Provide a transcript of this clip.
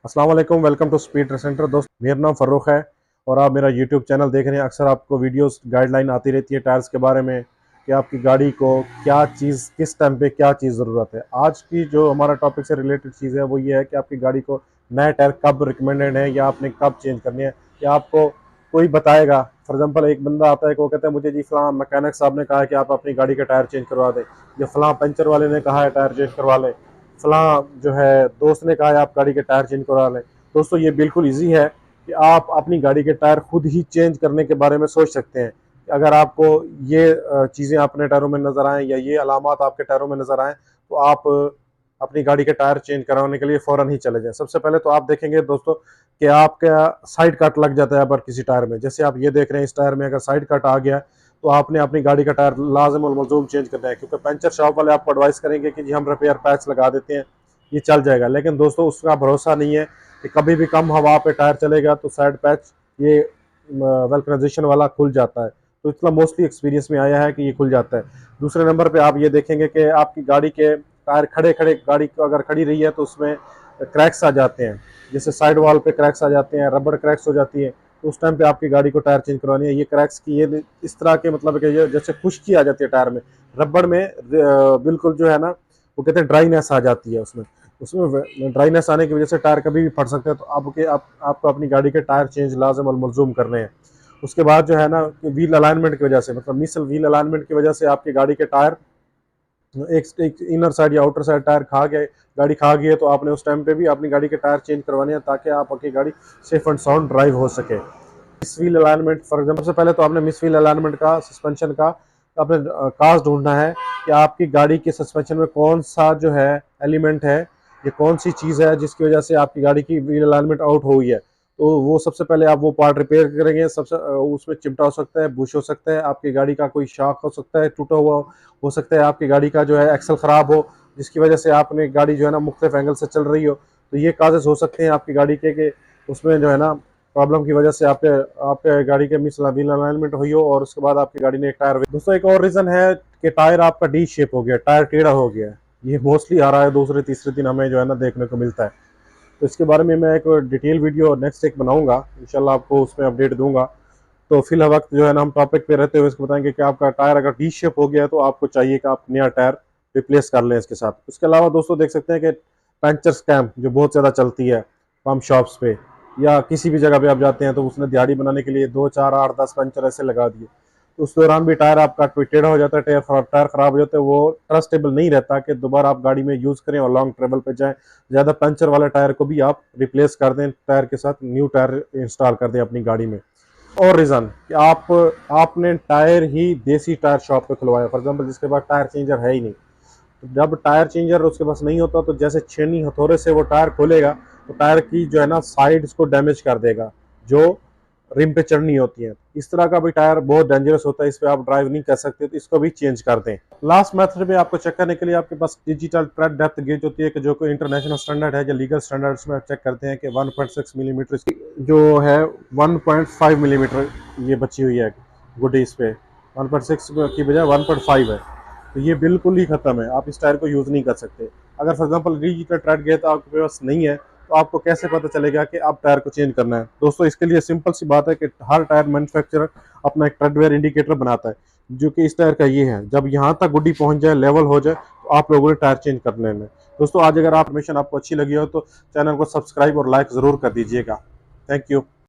अस्सलाम वालेकुम, welcome to Speed Trade Centre. दोस्त, मेरा नाम फ़र्रुख है और आप मेरा यूट्यूब चैनल देख रहे हैं। अक्सर आपको वीडियोस गाइडलाइन आती रहती है टायर्स के बारे में कि आपकी गाड़ी को क्या चीज़ किस टाइम पे क्या चीज़ ज़रूरत है। आज की जो हमारा टॉपिक से रिलेटेड चीज़ है वो ये है कि आपकी गाड़ी को नए टायर कब रिकमेंडेड है या आपने कब चेंज करनी है, या आपको कोई बताएगा। फॉर एग्जाम्पल, एक बंदा आता है कि वो कहता है मुझे जी फलां मैकेनिक साहब ने कहा है कि आप अपनी गाड़ी के टायर चेंज करवा दें, या फलां पंचर वाले ने कहा है टायर चेंज करवा लें, फलां जो है दोस्त ने कहा है आप गाड़ी के टायर चेंज करवा लें। दोस्तों, ये बिल्कुल इजी है कि आप अपनी गाड़ी के टायर खुद ही चेंज करने के बारे में सोच सकते हैं। अगर आपको ये चीज़ें अपने टायरों में नज़र आएँ या ये अलामात आपके टायरों में नज़र आएँ तो आप अपनी गाड़ी के टायर चेंज करवाने के लिए फ़ौरन ही चले जाएं। सबसे पहले तो आप देखेंगे दोस्तों कि आपका साइड कट लग जाता है अगर किसी टायर में। जैसे आप ये देख रहे हैं, इस टायर में अगर साइड कट आ गया तो आपने अपनी गाड़ी का टायर लाज़िम और मलज़ूम चेंज करना है, क्योंकि पंचर शॉप वाले आपको एडवाइस करेंगे कि जी हम रिपेयर पैच लगा देते हैं, ये चल जाएगा। लेकिन दोस्तों, उसका भरोसा नहीं है कि कभी भी कम हवा पे टायर चलेगा तो साइड पैच ये वेल्कनाइजेशन वाला खुल जाता है। तो इतना मोस्टली एक्सपीरियंस में आया है कि ये खुल जाता है। दूसरे नंबर पे आप ये देखेंगे कि आपकी गाड़ी के टायर खड़े खड़े, गाड़ी अगर खड़ी रही है तो उसमें क्रैक्स आ जाते हैं। जैसे साइड वॉल पे क्रैक्स आ जाते हैं, रबड़ क्रैक्स हो जाती है, तो उस टाइम पे आपकी गाड़ी को टायर चेंज करवानी है। ये क्रैक्स की ये इस तरह के मतलब कि ये जैसे खुश्की आ जाती है टायर में, रबड़ में बिल्कुल जो है ना, वो कहते हैं ड्राइनेस आ जाती है उसमें। उसमें ड्राइनेस आने की वजह से टायर कभी भी फट सकते हैं। तो आपको अपनी गाड़ी के टायर चेंज लाजम और मलजूम करने हैं। उसके बाद जो है ना, व्हील अलाइनमेंट की वजह से, मतलब मिसल व्हील अलाइनमेंट की वजह से आपकी गाड़ी के टायर एक इनर साइड या आउटर साइड टायर खा गए, गाड़ी खा गई है, तो आपने उस टाइम पे भी अपनी गाड़ी के टायर चेंज करवाने हैं ताकि आपकी गाड़ी सेफ एंड साउंड ड्राइव हो सके। Miss wheel alignment, for example, सबसे पहले तो आपने मिस व्हील अलाइनमेंट का, सस्पेंशन का आपने काज ढूंढना है कि आपकी गाड़ी के सस्पेंशन में कौन सा जो है एलिमेंट है, ये कौन सी चीज़ है जिसकी वजह से आपकी गाड़ी की व्हील अलाइनमेंट आउट हो गई है। तो वो सबसे पहले आप वो पार्ट रिपेयर करेंगे। सबसे उसमें चिमटा हो सकता है, बुश हो सकता है, आपकी गाड़ी का कोई शाक हो सकता है टूटा हुआ, हो सकता है आपकी गाड़ी का जो है एक्सल ख़राब हो, जिसकी वजह से आपने गाड़ी जो है ना मुख्तलिफ एंगल से चल रही हो। तो ये काजेस हो सकते हैं आपकी गाड़ी के कि उसमें जो है ना प्रॉब्लम की वजह से आपके गाड़ी के मिस व्हील अलाइनमेंट हुई हो और उसके बाद आपकी गाड़ी ने एक टायर। दोस्तों, एक और रीज़न है कि टायर आपका डी शेप हो गया, टायर टेढ़ा हो गया। ये मोस्टली आ रहा है दूसरे तीसरे दिन हमें जो है ना देखने को मिलता है। तो इसके बारे में मैं एक डिटेल वीडियो नेक्स्ट एक बनाऊंगा, इंशाल्लाह आपको उसमें अपडेट दूंगा। तो फिल वक्त जो है ना हम टॉपिक पे रहते हुए इसको बताएंगे कि आपका टायर अगर टी शेप हो गया है तो आपको चाहिए कि आप नया टायर रिप्लेस कर लें इसके साथ। उसके अलावा दोस्तों देख सकते हैं कि पंचर स्कैम जो बहुत ज़्यादा चलती है पम्प शॉप्स पे या किसी भी जगह पे आप जाते हैं, तो उसने दिहाड़ी बनाने के लिए 2 4 8 10 पंचर ऐसे लगा दिए। तो उस दौरान भी टायर आपका कोई टेढ़ा हो जाता है, टायर खराब हो जाता है, वो ट्रस्टेबल नहीं रहता कि दोबारा आप गाड़ी में यूज़ करें और लॉन्ग ट्रेवल पे जाएं। ज़्यादा पंचर वाले टायर को भी आप रिप्लेस कर दें, टायर के साथ न्यू टायर इंस्टॉल कर दें अपनी गाड़ी में। और रीज़न कि आपने टायर ही देसी टायर शॉप पे खुलवाया, फॉर एग्जांपल जिसके पास टायर चेंजर है ही नहीं। तो जब टायर चेंजर उसके पास नहीं होता तो जैसे छेनी हथौड़े से वो टायर खोलेगा तो टायर की जो है ना साइड्स को डैमेज कर देगा जो रिम पे चढ़नी होती है। इस तरह का भी टायर बहुत डेंजरस होता है, इस पे आप ड्राइव नहीं कर सकते, तो इसको भी चेंज कर दें। लास्ट मेथड पे आपको चेक करने के लिए आपके पास डिजिटल ट्रेड डेप्थ गेज होती है कि जो कोई इंटरनेशनल स्टैंडर्ड है या लीगल स्टैंडर्ड्स में चेक करते हैं कि 1.6 मिलीमीटर जो है 1.5 मिलीमीटर ये बची हुई है गुडी इस पे, 1.6 की बजाय 1.5 है। तो ये बिल्कुल ही खत्म है, आप इस टायर को यूज़ नहीं कर सकते। अगर for example digital trade gauge आपके पास नहीं है तो आपको कैसे पता चलेगा कि आप टायर को चेंज करना है। दोस्तों, इसके लिए सिंपल सी बात है कि हर टायर मैन्युफैक्चरर अपना एक ट्रेडवेयर इंडिकेटर बनाता है, जो कि इस टायर का ये है। जब यहाँ तक गुड्डी पहुँच जाए, लेवल हो जाए, तो आप लोगों ने टायर चेंज कर लेना है। दोस्तों, आज अगर आप इन्फॉर्मेशन आपको अच्छी लगी हो तो चैनल को सब्सक्राइब और लाइक ज़रूर कर दीजिएगा। Thank you.